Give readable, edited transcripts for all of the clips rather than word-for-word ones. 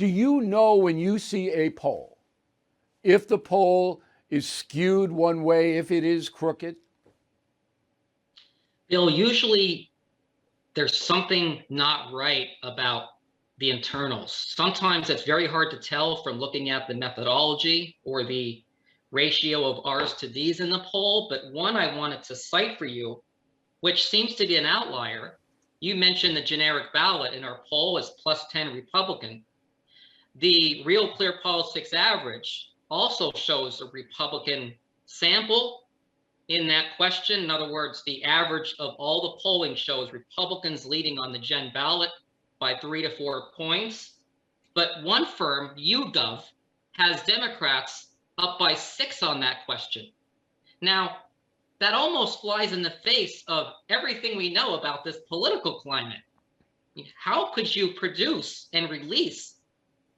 Do you know when you see a poll, if the poll is skewed one way, if it is crooked? Bill, usually there's something not right about the internals. Sometimes it's very hard to tell from looking at the methodology or the ratio of R's to D's in the poll, but one I wanted to cite for you, which seems to be an outlier. You mentioned the generic ballot in our poll is plus 10 Republican. The Real Clear Politics average also shows a Republican sample in that question. In other words, the average of all the polling shows Republicans leading on the gen ballot by 3 to 4 points. But one firm, YouGov, has Democrats up by 6 on that question. Now, that almost flies in the face of everything we know about this political climate. How could you produce and release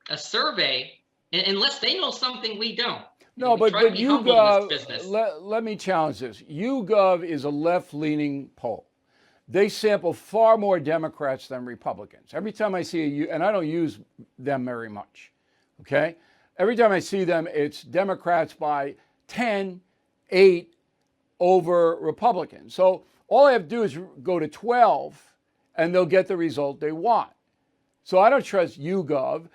a survey unless they know something we don't? No, We but try to be humble in this business. let me challenge this. YouGov is a left-leaning poll. They sample far more Democrats than Republicans. Every time I see and I don't use them very much, okay? Every time I see them, it's Democrats by 10, 8 over Republicans. So all I have to do is go to 12 and they'll get the result they want. So I don't trust YouGov.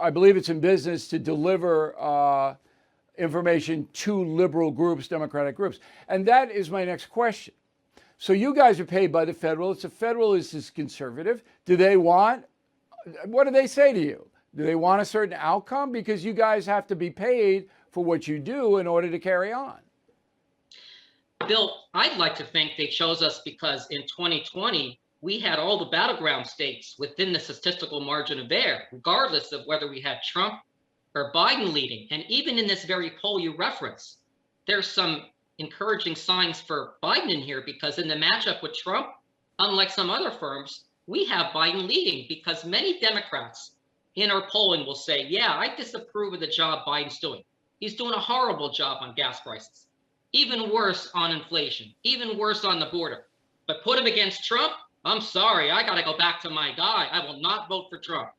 I believe it's in business to deliver information to liberal groups, Democratic groups. And that is my next question. So you guys are paid by the Federalists. The Federalist is conservative. What do they say to you? Do they want a certain outcome? Because you guys have to be paid for what you do in order to carry on. Bill, I'd like to think they chose us because in 2020, we had all the battleground states within the statistical margin of error, regardless of whether we had Trump or Biden leading. And even in this very poll you reference, there's some encouraging signs for Biden in here, because in the matchup with Trump, unlike some other firms, we have Biden leading, because many Democrats in our polling will say, yeah, I disapprove of the job Biden's doing. He's doing a horrible job on gas prices, even worse on inflation, even worse on the border. But put him against Trump, I'm sorry, I got to go back to my guy. I will not vote for Trump.